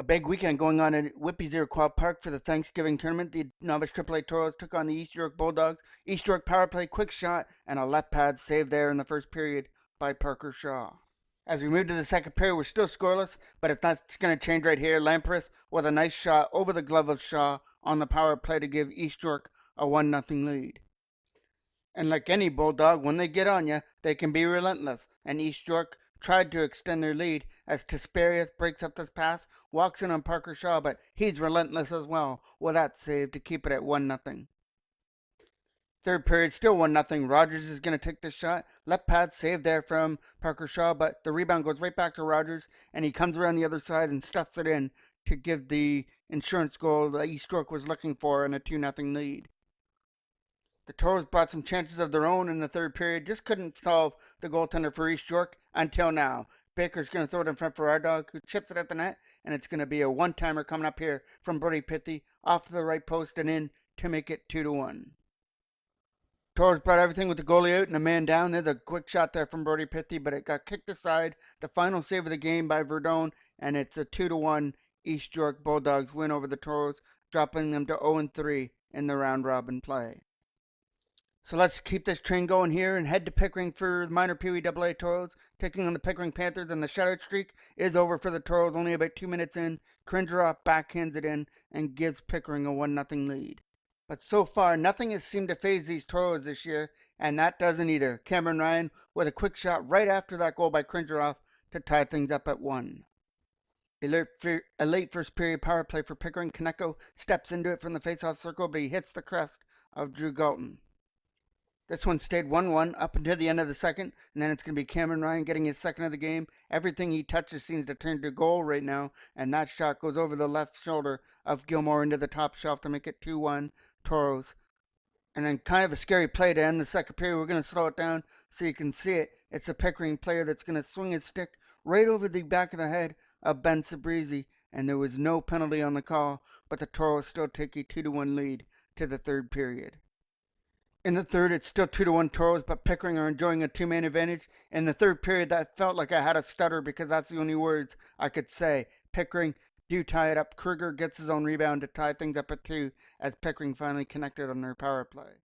Big weekend going on at Whippy's Iroquois Park for the Thanksgiving tournament. The novice AAA Toros took on the East York Bulldogs. East York power play, quick shot, and a left pad save there in the first period by Parker Shaw. As we move to the second period, we're still scoreless, but that's going to change right here. Lampress with a nice shot over the glove of Shaw on the power play to give East York a 1-0 lead. And like any Bulldog, when they get on you, they can be relentless, and East York tried to extend their lead as Tesperius breaks up this pass, walks in on Parker Shaw, but he's relentless as well with that save to keep it at 1-0. Third period, still 1-0. Rogers is going to take this shot. Left pad save there from Parker Shaw, but the rebound goes right back to Rogers, and he comes around the other side and stuffs it in to give the insurance goal that East York was looking for in a 2-0 lead. The Toros brought some chances of their own in the third period, just couldn't solve the goaltender for East York until now. Baker's going to throw it in front for our dog, who chips it at the net, and it's going to be a one-timer coming up here from Brody Pithy, off to the right post and in to make it 2-1. Toros brought everything with the goalie out and a man down. There's a quick shot there from Brody Pithy, but it got kicked aside. The final save of the game by Verdone, and it's a 2-1 East York Bulldogs win over the Toros, dropping them to 0-3 in the round-robin play. So let's keep this train going here and head to Pickering for minor Pee Wee AA Toros, taking on the Pickering Panthers, and the shutout streak is over for the Toros, only about 2 minutes in. Kringeroff backhands it in and gives Pickering a 1-0 lead. But so far, nothing has seemed to faze these Toros this year, and that doesn't either. Cameron Ryan with a quick shot right after that goal by Kringeroff to tie things up at 1. A late first period power play for Pickering. Konecko steps into it from the faceoff circle, but he hits the crest of Drew Galton. This one stayed 1-1 up until the end of the second, and then it's going to be Cameron Ryan getting his second of the game. Everything he touches seems to turn to goal right now, and that shot goes over the left shoulder of Gilmore into the top shelf to make it 2-1 Toros. And then kind of a scary play to end the second period. We're going to slow it down so you can see it. It's a Pickering player that's going to swing his stick right over the back of the head of Ben Sabrizi, and there was no penalty on the call, but the Toros still take a 2-1 lead to the third period. In the third, it's still 2-1 Toros, but Pickering are enjoying a two-man advantage. In the third period, that felt like I had a stutter because that's the only words I could say. Pickering do tie it up. Kruger gets his own rebound to tie things up at 2 as Pickering finally connected on their power play.